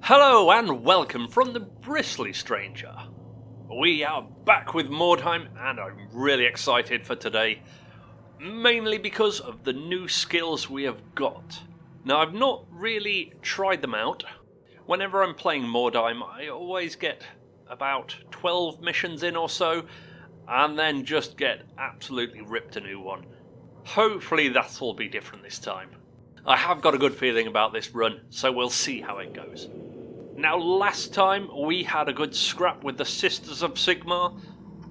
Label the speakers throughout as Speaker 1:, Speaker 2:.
Speaker 1: Hello and welcome from the Bristly, stranger. We are back with Mordheim and I'm really excited for today, mainly because of the new skills we have got. Now, I've not really tried them out. Whenever I'm playing Mordheim, I always get about 12 missions in or so, and then just get absolutely ripped a new one. Hopefully that'll be different this time. I have got a good feeling about this run, so we'll see how it goes. Now, last time we had a good scrap with the Sisters of Sigmar.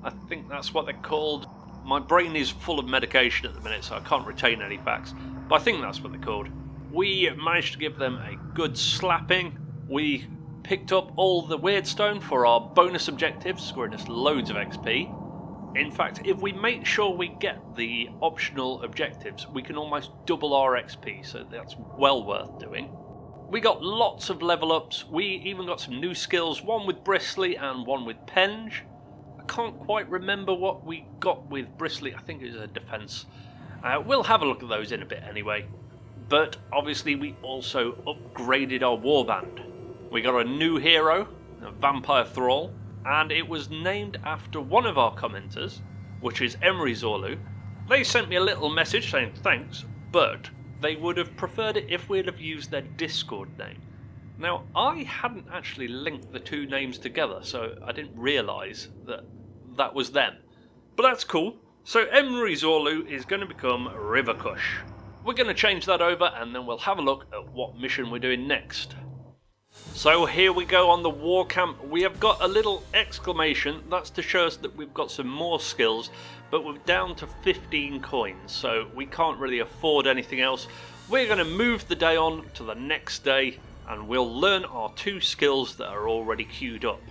Speaker 1: I think that's what they're called. My brain is full of medication at the minute, so I can't retain any facts, but I think that's what they're called. We managed to give them a good slapping. We picked up all the Weirdstone for our bonus objectives, scoring us loads of XP. In fact, if we make sure we get the optional objectives, we can almost double our XP, so that's well worth doing. We got lots of level ups. We even got some new skills, one with Bristly and one with Penge. I can't quite remember what we got with Bristly. I think it was a defense. We'll have a look at those in a bit anyway. But obviously we also upgraded our warband. We got a new hero, a vampire thrall, and it was named after one of our commenters, which is Emery Zorlu. They sent me a little message saying thanks, but they would have preferred it if we'd have used their Discord name. Now, I hadn't actually linked the two names together, so I didn't realise that that was them. But that's cool. So Emery Zorlu is going to become Rivercush. We're going to change that over and then we'll have a look at what mission we're doing next. So here we go on the war camp. We have got a little exclamation. That's to show us that we've got some more skills, but we're down to 15 coins, so we can't really afford anything else. We're going to move the day on to the next day, and we'll learn our two skills that are already queued up.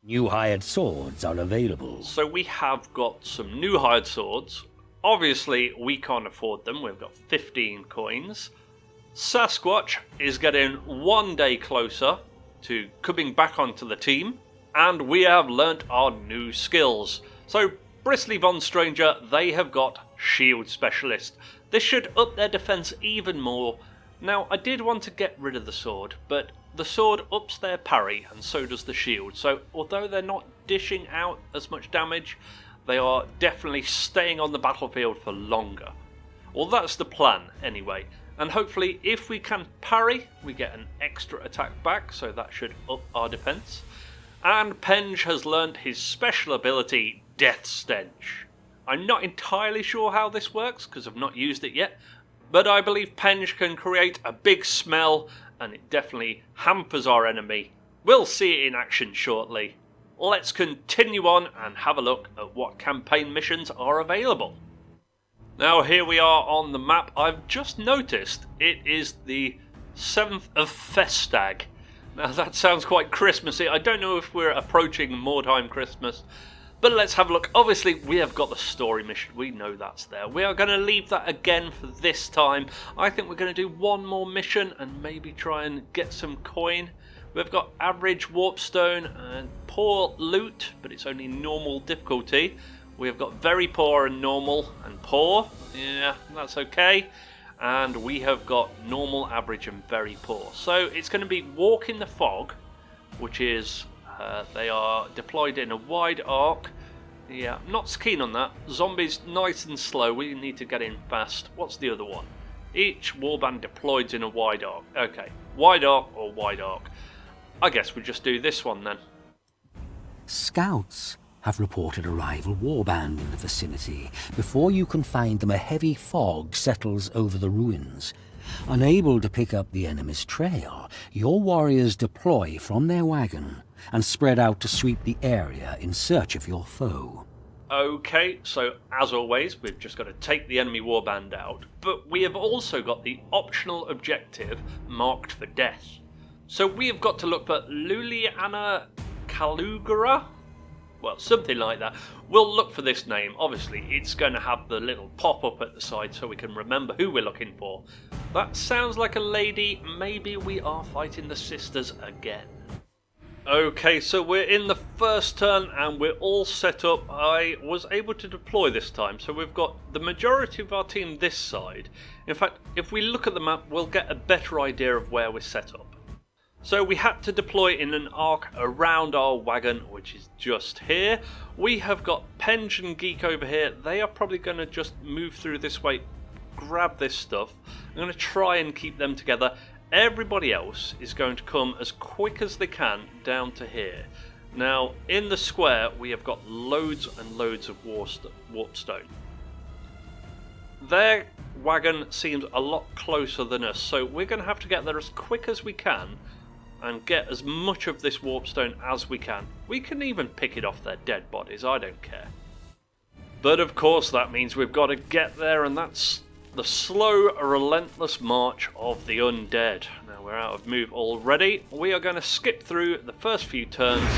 Speaker 2: New hired swords are available.
Speaker 1: So we have got some new hired swords. Obviously, we can't afford them. We've got 15 coins. Sasquatch is getting one day closer to coming back onto the team, and we have learnt our new skills. So Bristly Von Stranger, they have got Shield Specialist. This should up their defence even more. Now, I did want to get rid of the sword, but the sword ups their parry and so does the shield. So although they're not dishing out as much damage, they are definitely staying on the battlefield for longer. Well, that's the plan anyway. And hopefully, if we can parry, we get an extra attack back, so that should up our defence. And Penge has learnt his special ability, Death Stench. I'm not entirely sure how this works, because I've not used it yet, but I believe Penge can create a big smell, and it definitely hampers our enemy. We'll see it in action shortly. Let's continue on and have a look at what campaign missions are available. Now here we are on the map. I've just noticed it is the 7th of Festag. Now that sounds quite Christmassy. I don't know if we're approaching Mordheim Christmas, but let's have a look. Obviously we have got the story mission. We know that's there. We are going to leave that again for this time. I think we're going to do one more mission and maybe try and get some coin. We've got average warpstone and poor loot, but it's only normal difficulty. We have got very poor and normal and poor. Yeah, that's okay. And we have got normal, average and very poor. So it's going to be walk in the fog, which is they are deployed in a wide arc. Yeah, I'm not so keen on that. Zombies nice and slow. We need to get in fast. What's the other one? Each warband deployed in a wide arc. Okay, wide arc or wide arc. I guess we just do this one then.
Speaker 2: Scouts have reported a rival warband in the vicinity. Before you can find them, a heavy fog settles over the ruins. Unable to pick up the enemy's trail, your warriors deploy from their wagon and spread out to sweep the area in search of your foe.
Speaker 1: Okay, so as always, we've just got to take the enemy warband out, but we have also got the optional objective marked for death. So we have got to look for Luliana Kalugara? Well, something like that. We'll look for this name. Obviously, it's going to have the little pop-up at the side so we can remember who we're looking for. That sounds like a lady. Maybe we are fighting the sisters again. Okay, so we're in the first turn and we're all set up. I was able to deploy this time, so we've got the majority of our team this side. In fact, if we look at the map, we'll get a better idea of where we're set up. So we had to deploy in an arc around our wagon, which is just here. We have got Penge and Geek over here. They are probably going to just move through this way, grab this stuff. I'm going to try and keep them together. Everybody else is going to come as quick as they can down to here. Now, in the square, we have got loads and loads of warpstone. Their wagon seems a lot closer than us, so we're going to have to get there as quick as we can and get as much of this warpstone as we can. We can even pick it off their dead bodies, I don't care. But of course that means we've got to get there, and that's the slow, relentless march of the undead. Now we're out of move already. We are going to skip through the first few turns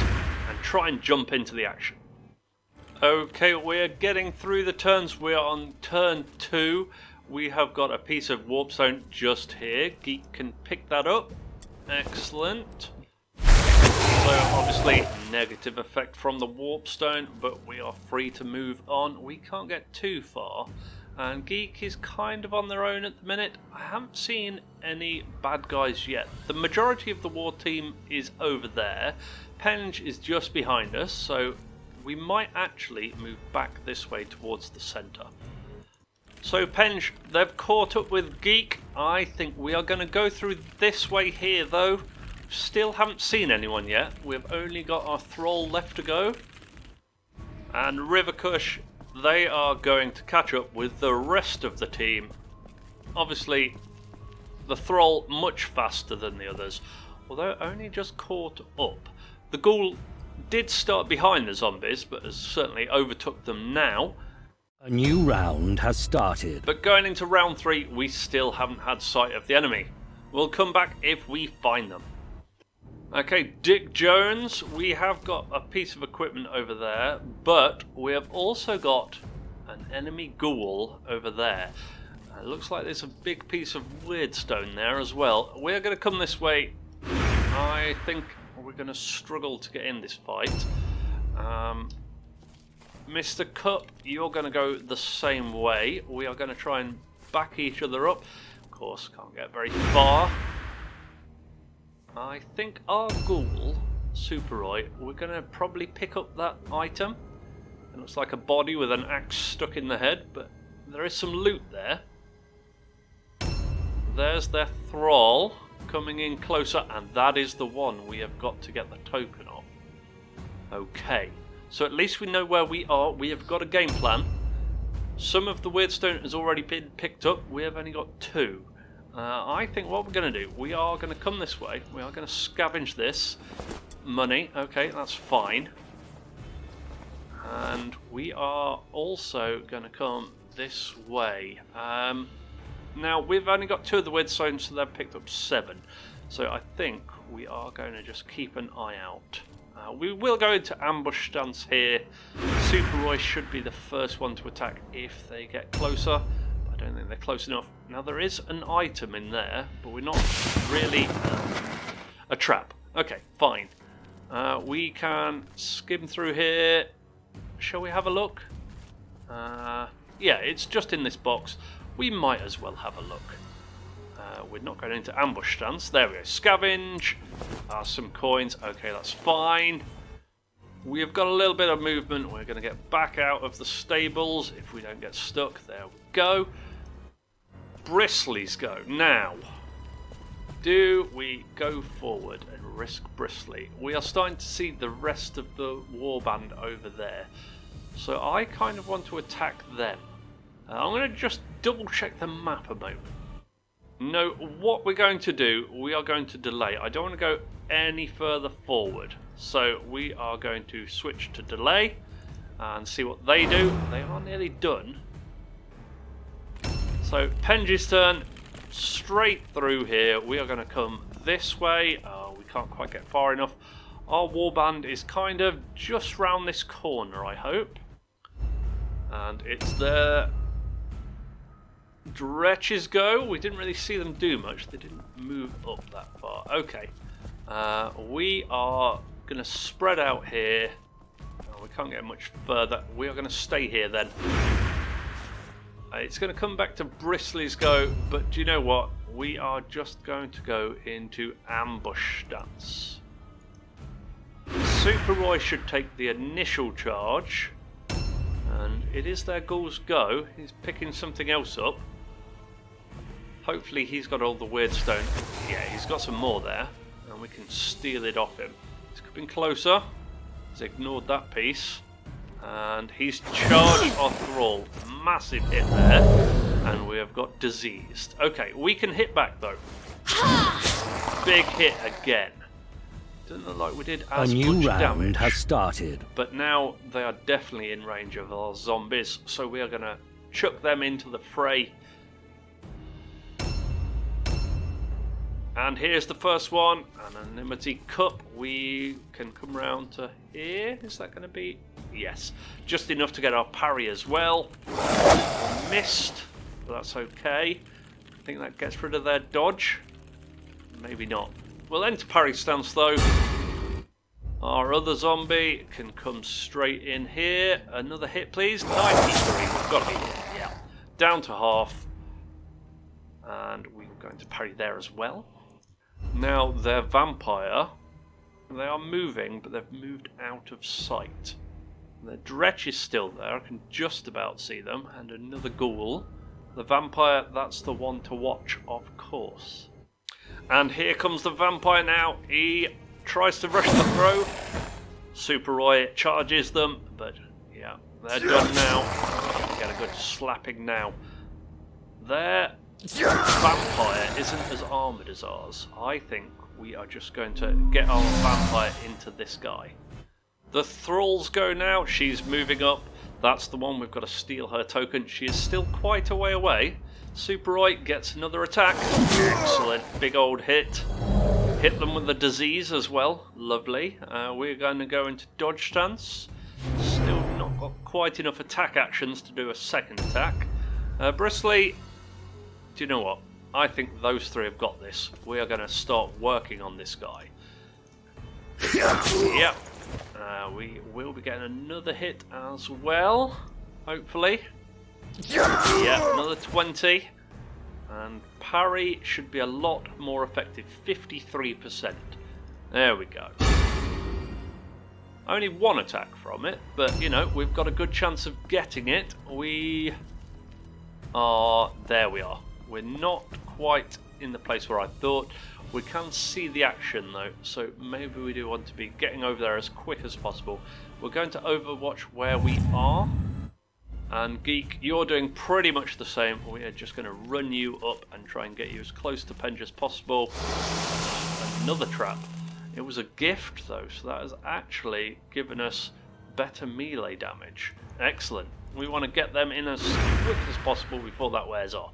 Speaker 1: and try and jump into the action. Okay, we're getting through the turns. We are on turn 2. We have got a piece of warpstone just here. Geek can pick that up. Excellent. So obviously negative effect from the warpstone, but we are free to move on. We can't get too far, and Geek is kind of on their own at the minute. I haven't seen any bad guys yet. The majority of the war team is over there. Penge is just behind us, so we might actually move back this way towards the centre. So Penge, they've caught up with Geek. I think we are going to go through this way here though. Still haven't seen anyone yet. We've only got our thrall left to go. And Rivercush, they are going to catch up with the rest of the team. Obviously, the thrall much faster than the others, although only just caught up. The ghoul did start behind the zombies, but has certainly overtook them now.
Speaker 2: A new round has started.
Speaker 1: But going into round 3, we still haven't had sight of the enemy. We'll come back if we find them. Okay, Dick Jones, we have got a piece of equipment over there, but we have also got an enemy ghoul over there. It looks like there's a big piece of weird stone there as well. We're going to come this way. I think we're going to struggle to get in this fight. Mr. Cup, you're going to go the same way. We are going to try and back each other up. Of course, can't get very far. I think our ghoul, SuperRoy, we're going to probably pick up that item. It looks like a body with an axe stuck in the head, but there is some loot there. There's their thrall coming in closer, and that is the one we have got to get the token of. Okay. So at least we know where we are. We have got a game plan. Some of the weirdstone has already been picked up. We have only got 2. I think what we're going to do, we are going to come this way. We are going to scavenge this money. Okay, that's fine. And we are also going to come this way. Now, we've only got 2 of the weirdstone, so they've picked up 7. So I think we are going to just keep an eye out. We will go into ambush stance here. SuperRoy should be the first one to attack if they get closer. I don't think they're close enough. Now there is an item in there, but we're not really a trap. Okay, fine. We can skim through here. Shall we have a look? Yeah, it's just in this box. We might as well have a look. We're not going into ambush stance. There we go. Scavenge. Some coins. Okay, that's fine. We have got a little bit of movement. We're going to get back out of the stables if we don't get stuck. There we go. Bristly's go. Now, do we go forward and risk Bristly? We are starting to see the rest of the warband over there. So I kind of want to attack them. I'm going to just double check the map a moment. No, what we're going to do, we are going to delay. I don't want to go any further forward. So we are going to switch to delay and see what they do. They are nearly done. So Penge's turn, straight through here. We are going to come this way. Oh, we can't quite get far enough. Our warband is kind of just round this corner, I hope. And it's there. Dretches go. We didn't really see them do much. They didn't move up that far. Okay. We are going to spread out here. Oh, we can't get much further. We are going to stay here then. It's going to come back to Bristly's go, but do you know what? We are just going to go into ambush stance. SuperRoy should take the initial charge, and it is their ghoul's go. He's picking something else up. Hopefully he's got all the weird stone. Yeah, he's got some more there, and we can steal it off him. He's coming closer. He's ignored that piece. And he's charged our thrall. Massive hit there. And we have got diseased. Okay, we can hit back though. Big hit again. Doesn't look like we did as much damage.
Speaker 2: A new round has started.
Speaker 1: But now they are definitely in range of our zombies. So we are going to chuck them into the fray. And here's the first one. Anonymity cup. We can come round to here. Is that going to be... Yes, just enough to get our parry as well. Missed, but that's okay. I think that gets rid of their dodge. Maybe not. We'll enter parry stance though. Our other zombie can come straight in here. Another hit please. 93, we've got to be here. Yeah. Down to half. And we're going to parry there as well. Now their vampire, they are moving, but they've moved out of sight. The dretch is still there, I can just about see them, and another ghoul. The vampire, that's the one to watch, of course. And here comes the vampire now. He tries to rush the throw. SuperRoy charges them, but yeah, they're done now. Get a good slapping now. Their vampire isn't as armoured as ours. I think we are just going to get our vampire into this guy. The thralls go now. She's moving up. That's the one. We've got to steal her token. She is still quite a way away. SuperRoy gets another attack. Excellent. Big old hit. Hit them with the disease as well. Lovely. We're going to go into dodge stance. Still not got quite enough attack actions to do a second attack. Bristly, do you know what? I think those three have got this. We are going to start working on this guy. Yep. We will be getting another hit as well, hopefully. Yeah, another 20. And parry should be a lot more effective, 53%. There we go. Only one attack from it, but you know, we've got a good chance of getting it. We are... There we are. We're not quite in the place where I thought. We can see the action though, so maybe we do want to be getting over there as quick as possible. We're going to overwatch where we are. And Geek, you're doing pretty much the same. We are just going to run you up and try and get you as close to Penge as possible. Another trap. It was a gift though, so that has actually given us better melee damage. Excellent. We want to get them in as quick as possible before that wears off.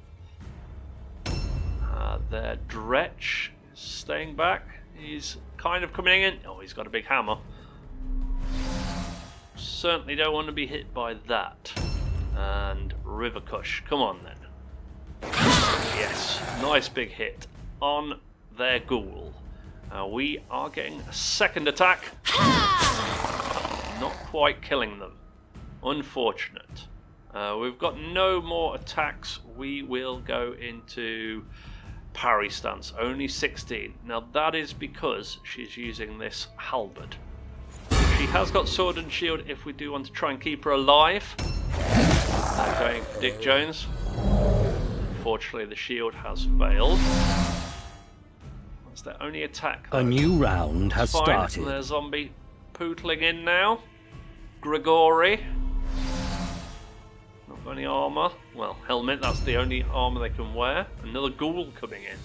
Speaker 1: Their dretch is staying back. He's kind of coming in. Oh, he's got a big hammer. Certainly don't want to be hit by that. And River Kush, come on then. Yes, nice big hit on their ghoul. We are getting a second attack. Not quite killing them. Unfortunate. We've got no more attacks. We will go into parry stance. Only 16. Now that is because she's using this halberd. She has got sword and shield if we do want to try and keep her alive. Going for Dick Jones. Unfortunately the shield has failed. That's their only attack though.
Speaker 2: A new round has started.
Speaker 1: Their zombie pootling in now. Grigori. Not got any armour. Well, helmet, that's the only armour they can wear. Another ghoul coming in.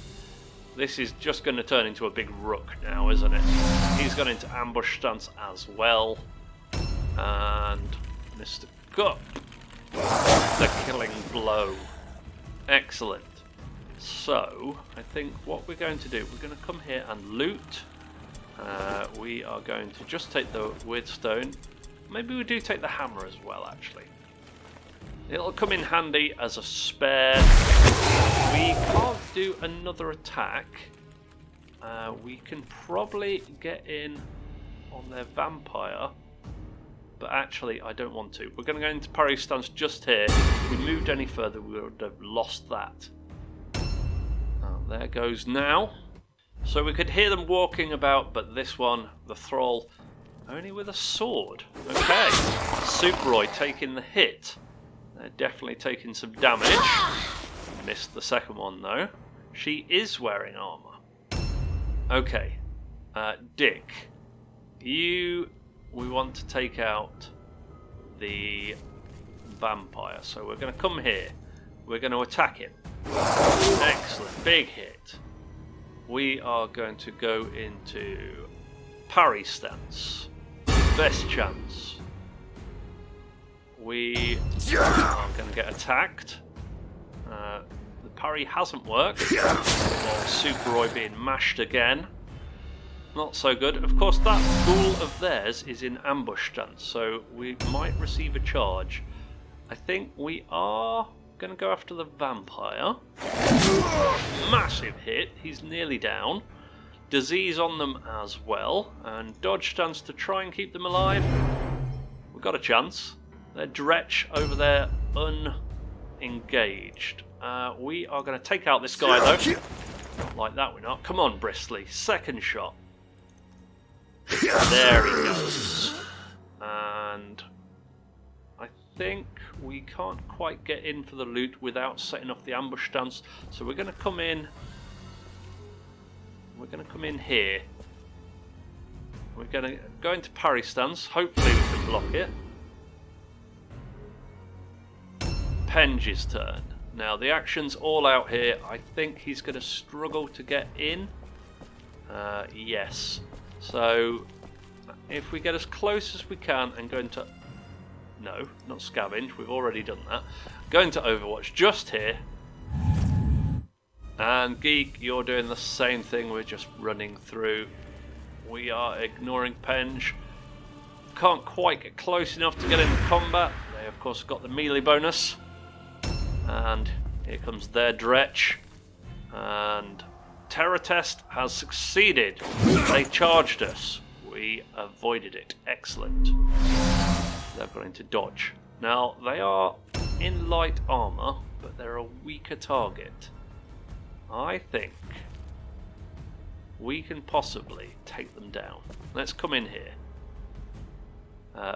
Speaker 1: This is just going to turn into a big rook now, isn't it? He's gone into ambush stance as well. And Mr. Gup. The killing blow. Excellent. So, I think what we're going to do, we're going to come here and loot. We are going to just take the weird stone. Maybe we do take the hammer as well, actually. It'll come in handy as a spare. We can't do another attack. We can probably get in on their vampire. but actually I don't want to. We're going to go into parry stance just here. If we moved any further, we would have lost that. There goes now. So we could hear them walking about, but this one, the thrall, only with a sword. Okay, SuperRoy taking the hit. They're definitely taking some damage. Missed the second one though. She is wearing armour. Okay, Dick, we want to take out the vampire, so we're going to come here. We're going to attack him. Excellent, big hit. We are going to go into parry stance. Best chance. We are going to get attacked. The parry hasn't worked. Or SuperRoy being mashed again. Not so good. Of course, that ghoul of theirs is in ambush stance, so we might receive a charge. I think we are going to go after the vampire. Massive hit. He's nearly down. Disease on them as well. And dodge stance to try and keep them alive. We've got a chance. They're Dretch over there unengaged. We are going to take out this guy though. Not like that we're not. Come on, Bristly. Second shot. There he goes. And I think we can't quite get in for the loot without setting off the ambush stance. So we're going to come in. We're going to come in here. We're going to go into parry stance. Hopefully we can block it. Penge's turn. Now the action's all out here. I think he's going to struggle to get in. Yes. So if we get as close as we can and go into... No, not scavenge. We've already done that. Go into Overwatch just here. And Geek, you're doing the same thing. We're just running through. We are ignoring Penge. Can't quite get close enough to get into combat. They of course got the melee bonus. And here comes their Dretch. And terror test has succeeded. They charged us. We avoided it. Excellent. They've gone into dodge. Now they are in light armour, but they're a weaker target. I think we can possibly take them down. Let's come in here.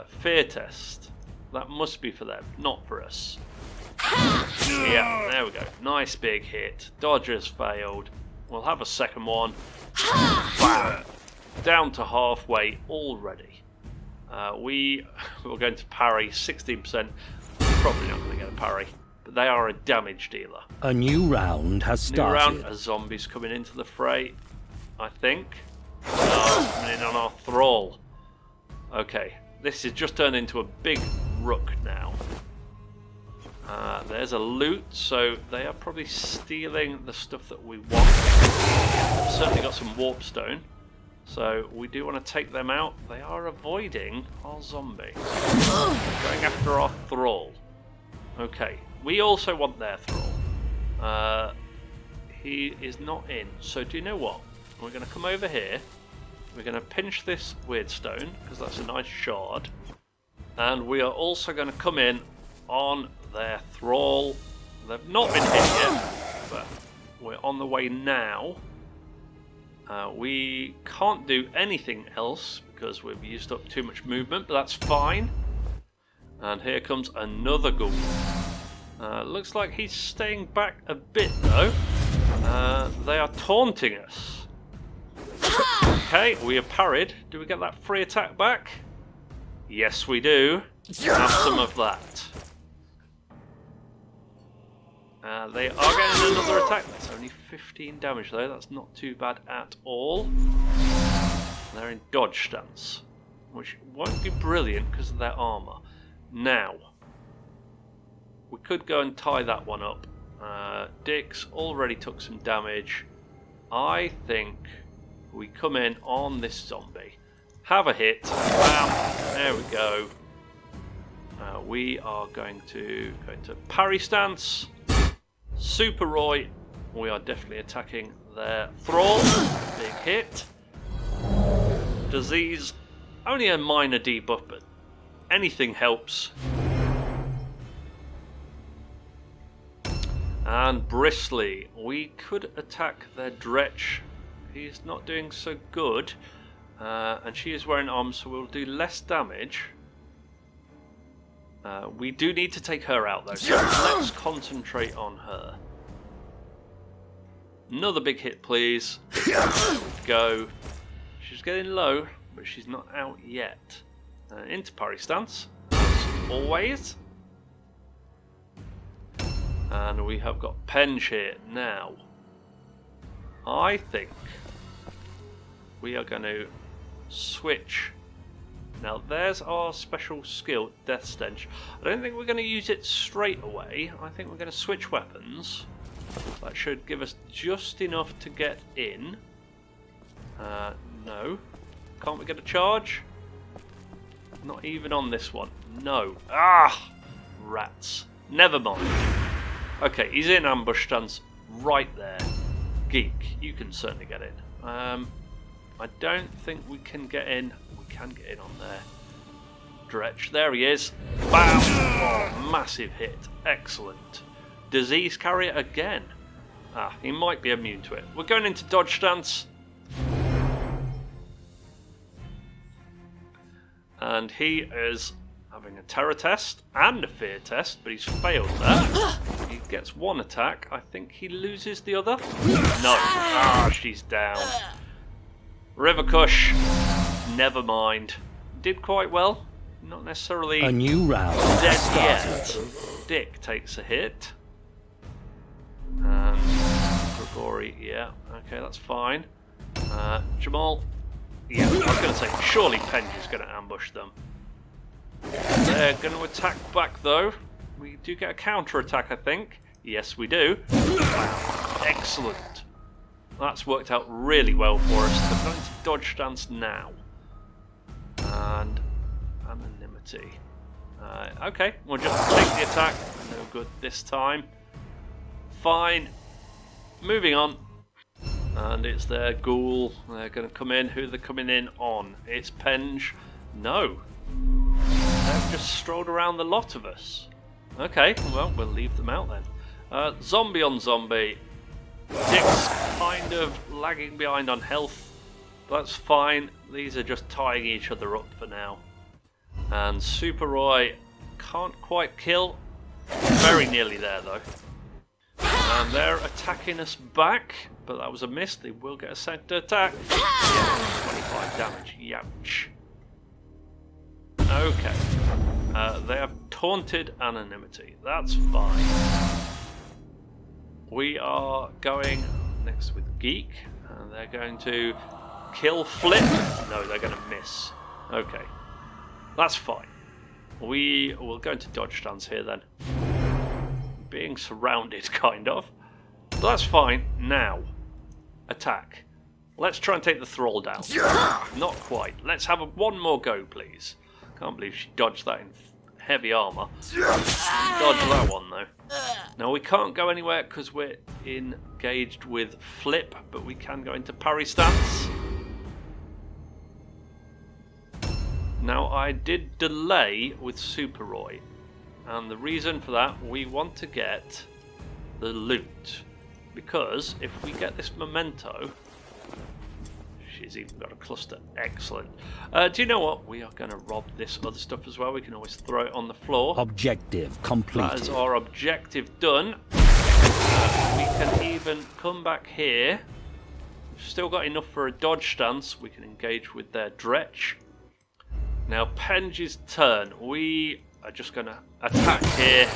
Speaker 1: Fear test. That must be for them, not for us. Yeah, there we go. Nice big hit. Dodgers failed. We'll have a second one. Bam! Down to halfway already. We were going to parry 16%. Probably not going to get a parry. But they are a damage dealer.
Speaker 2: A new round has started.
Speaker 1: New round. A zombie's coming into the fray, I think. No, coming in on our thrall. Okay, this has just turned into a big rook now. There's a loot, so they are probably stealing the stuff that we want. We've certainly got some warpstone, so we do want to take them out. They are avoiding our zombie. Going after our thrall. Okay, we also want their thrall. He is not in, so do you know what? We're going to come over here. We're going to pinch this weird stone, because that's a nice shard. And we are also going to come in on their thrall. They've not been hit yet, but we're on the way now. We can't do anything else because we've used up too much movement, but that's fine. And here comes another ghoul. Looks like he's staying back a bit though. They are taunting us. Okay, we have parried. Do we get that free attack back? Yes, we do. Have some of that. They are getting another attack. That's only 15 damage though. That's not too bad at all. They're in dodge stance, which won't be brilliant because of their armour. Now, we could go and tie that one up. Dix already took some damage. I think we come in on this zombie. Have a hit. Bam. There we go. We are going to go into parry stance. SuperRoy. We are definitely attacking their thrall. Big hit. Disease. Only a minor debuff, but Anything helps. And Bristly. We could attack their Dretch. He's not doing so good. And she is wearing arms, so we'll do less damage. We do need to take her out though, so let's concentrate on her. Another big hit, please. There we go. She's getting low, but she's not out yet. Into parry stance, as always. And we have got Penge here now. I think we are going to switch. Now there's our special skill, Death Stench. I don't think we're going to use it straight away. I think we're going to switch weapons. That should give us just enough to get in. No. Can't we get a charge? Not even on this one. No. Ah! Rats. Never mind. Okay, he's in ambush stance right there. Geek, you can certainly get in. I don't think we can get in. We can get in on there. Dretch, there he is. Bam! Oh, massive hit. Excellent. Disease carrier again. Ah, he might be immune to it. We're going into dodge stance. And he is having a terror test and a fear test, but he's failed that. He gets one attack. I think he loses the other. No. Ah, she's down. River Kush. Never mind. Did quite well. Not necessarily
Speaker 2: a new round
Speaker 1: dead yet. Dick takes a hit. And Gregory, yeah, okay, that's fine. Jamal, yeah, I was going to say, surely Penge is going to ambush them. They're going to attack back though. We do get a counter attack, I think. Yes, we do. Wow, excellent. That's worked out really well for us. They're going to dodge stance now. And anonymity. Okay, we'll just take the attack. No good this time. Fine. Moving on. And it's their ghoul. They're going to come in. Who are they coming in on? It's Penge. No. They've just strolled around the lot of us. Okay, well, we'll leave them out then. Zombie on zombie. Dick's kind of lagging behind on health. That's fine. These are just tying each other up for now. And SuperRoy can't quite kill. Very nearly there though. And they're attacking us back, but that was a miss. They will get a second attack. Yeah, 25 damage. Youch. Okay. They have taunted anonymity. That's fine. We are going next with Geek, and they're going to kill Flip. No, they're going to miss. Okay. That's fine. We will go into dodge stance here then. Being surrounded, kind of. But that's fine. Now, attack. Let's try and take the thrall down. Not quite. Let's have one more go, please. Can't believe she dodged that in heavy armour. Dodge that one, though. Now, we can't go anywhere because we're engaged with Flip, but we can go into parry stance. Now, I did delay with SuperRoy. And the reason for that, we want to get the loot. Because if we get this memento... She's even got a cluster. Excellent. Do you know what? We are going to rob this other stuff as well. We can always throw it on the floor.
Speaker 2: Objective completed.
Speaker 1: That is our objective done. We can even come back here. We've still got enough for a dodge stance. We can engage with their Dretch. Now, Penge's turn. We are just going to attack here.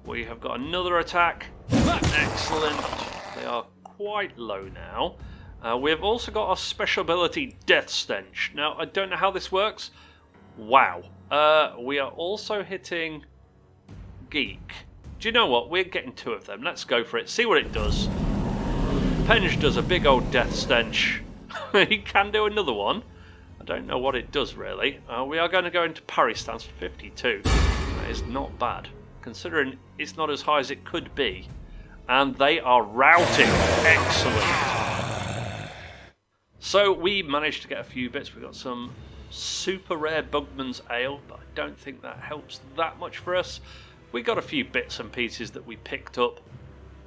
Speaker 1: We have got another attack. Excellent. They are quite low now. We've also got our special ability, Death Stench. Now, I don't know how this works. Wow. We are also hitting Geek. Do you know what? We're getting two of them. Let's go for it. See what it does. Penge does a big old Death Stench. He can do another one. I don't know what it does, really. We are going to go into parry stance for 52. That is not bad, considering it's not as high as it could be. And they are routing. Excellent. So we managed to get a few bits. We got some super rare Bugman's Ale, but I don't think that helps that much for us. We got a few bits and pieces that we picked up.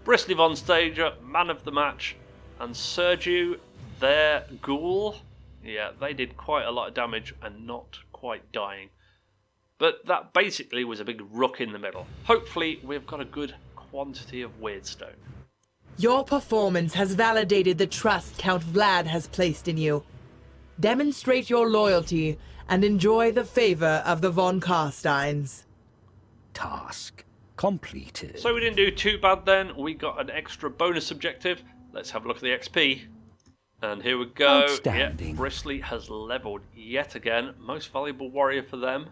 Speaker 1: Bristly von Stager, man of the match, and Sergiu, their ghoul. Yeah, they did quite a lot of damage and not quite dying. But that basically was a big rook in the middle. Hopefully we've got a good quantity of weirdstone.
Speaker 3: Your performance has validated the trust Count Vlad has placed in you. Demonstrate your loyalty and enjoy the favor of the von Carsteins.
Speaker 2: Task completed.
Speaker 1: So we didn't do too bad then. We got an extra bonus objective. Let's have a look at the XP. And here we go.
Speaker 2: Outstanding.
Speaker 1: Yeah, Bristly has leveled yet again. Most valuable warrior for them.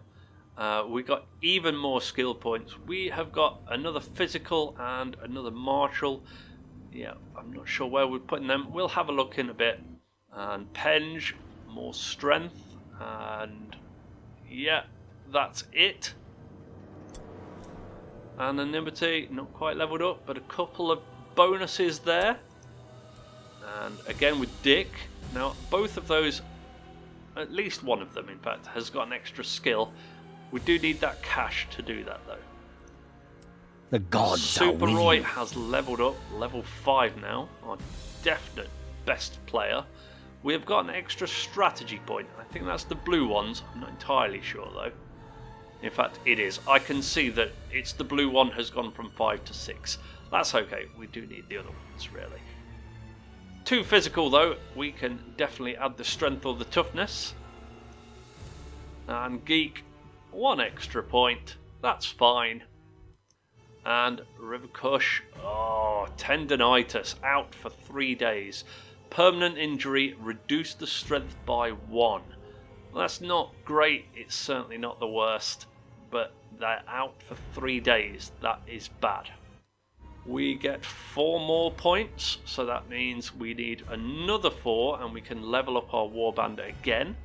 Speaker 1: We got even more skill points. We have got another physical and another martial. Yeah, I'm not sure where we're putting them. We'll have a look in a bit. And Penge, more strength. And yeah, that's it. Anonymity, not quite leveled up, but a couple of bonuses there. And again with Dick. Now, both of those, at least one of them, in fact, has got an extra skill. We do need that cash to do that, though.
Speaker 2: The gods are with
Speaker 1: SuperRoy
Speaker 2: you.
Speaker 1: has leveled up, level 5 now, our definite best player. We have got an extra strategy point. I think that's the blue ones. I'm not entirely sure, though. In fact, it is. I can see that it's the blue one has gone from 5 to 6. That's okay. We do need the other ones, really. 2 physical, though. We can definitely add the strength or the toughness. And Geek, 1 extra point. That's fine. And Rivercush, tendonitis, out for 3 days. Permanent injury, reduce the strength by 1. Well, that's not great, it's certainly not the worst, but they're out for 3 days. That is bad. We get 4 more points, so that means we need another 4 and we can level up our warband again.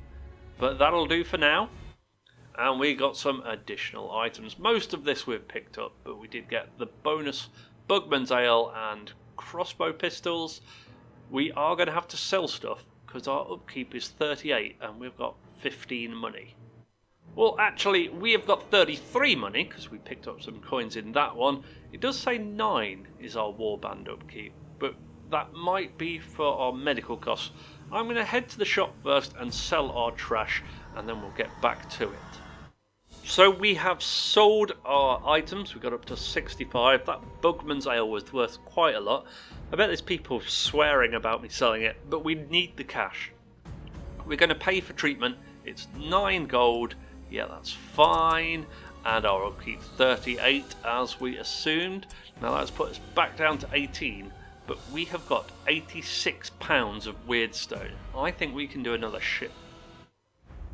Speaker 1: But that'll do for now. And we got some additional items. Most of this we've picked up, but we did get the bonus Bugman's Ale and crossbow pistols. We are going to have to sell stuff because our upkeep is 38 and we've got 15 money. Well, actually, we have got 33 money because we picked up some coins in that one. It does say 9 is our warband upkeep, but that might be for our medical costs. I'm going to head to the shop first and sell our trash, and then we'll get back to it. So we have sold our items. We got up to 65. That Bugman's Ale was worth quite a lot. I bet there's people swearing about me selling it, but we need the cash. We're going to pay for treatment. It's 9 gold. Yeah, that's fine. And our upkeep 38 as we assumed. Now that's put us back down to 18, but we have got 86 pounds of weirdstone. I think we can do another ship.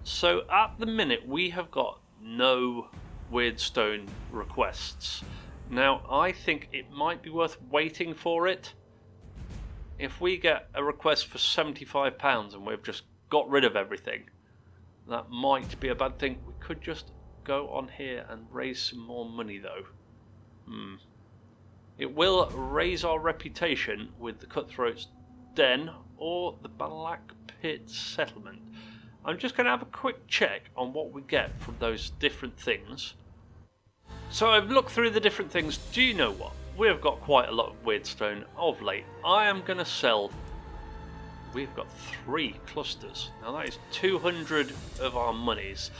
Speaker 1: So at the minute we have got no weirdstone requests. Now I think it might be worth waiting for it. If we get a request for £75 and we've just got rid of everything, that might be a bad thing. We could just go on here and raise some more money though. It will raise our reputation with the Cutthroats Den or the Black Pit Settlement. I'm just going to have a quick check on what we get from those different things. So I've looked through the different things. Do you know what? We've got quite a lot of weirdstone of late. I am going to sell... We've got 3 clusters. Now that is 200 of our monies.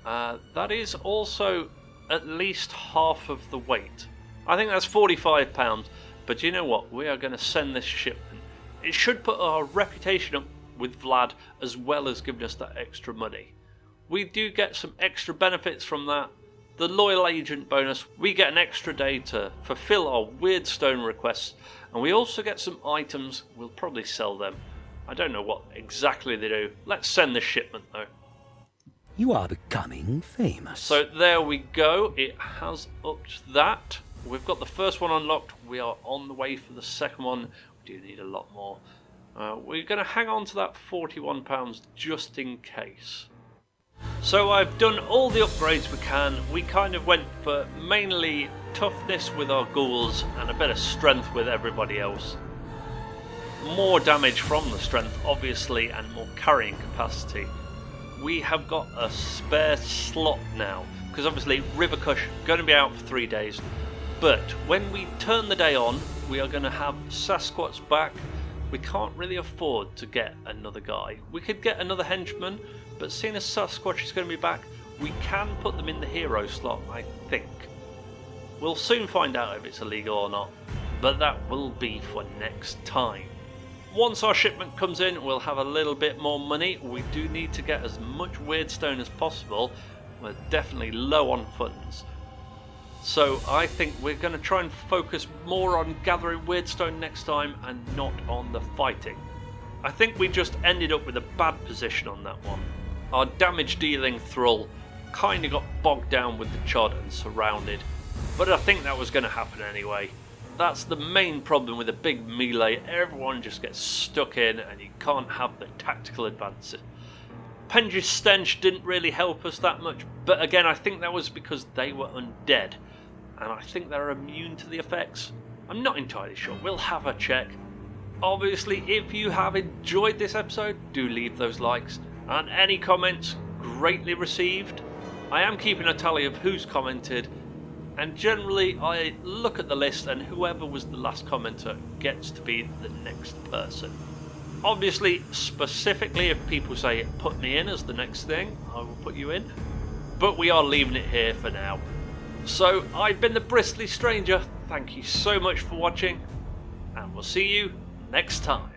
Speaker 1: That is also at least half of the weight. I think that's £45. But you know what? We are going to send this shipment. It should put our reputation up with Vlad, as well as giving us that extra money. We do get some extra benefits from that. The loyal agent bonus, we get an extra day to fulfill our weirdstone requests, and we also get some items. We'll probably sell them. I don't know what exactly they do. Let's send the shipment though.
Speaker 2: You are becoming famous.
Speaker 1: So there we go. It has upped that. We've got the first one unlocked. We are on the way for the second one. We do need a lot more. We're going to hang on to that £41 just in case. So I've done all the upgrades we can. We kind of went for mainly toughness with our ghouls and a bit of strength with everybody else. More damage from the strength obviously and more carrying capacity. we have got a spare slot now, because obviously Rivercush going to be out for 3 days, but when we turn the day on, we are going to have Sasquatch back. We can't really afford to get another guy. We could get another henchman, but seeing as Sasquatch is going to be back, we can put them in the hero slot, I think. We'll soon find out if it's illegal or not, but that will be for next time. Once our shipment comes in, we'll have a little bit more money. We do need to get as much weirdstone as possible. We're definitely low on funds. So I think we're going to try and focus more on gathering weirdstone next time and not on the fighting. I think we just ended up with a bad position on that one. Our damage dealing thrall kind of got bogged down with the chod and surrounded, but I think that was going to happen anyway. That's the main problem with a big melee. Everyone just gets stuck in and you can't have the tactical advances. Penge's stench didn't really help us that much, but again I think that was because they were undead, and I think they're immune to the effects. I'm not entirely sure, we'll have a check. Obviously, if you have enjoyed this episode, do leave those likes, and any comments greatly received. I am keeping a tally of who's commented, and generally I look at the list and whoever was the last commenter gets to be the next person. Obviously, specifically if people say put me in as the next thing, I will put you in, but we are leaving it here for now. So I've been the Bristly Stranger, thank you so much for watching, and we'll see you next time.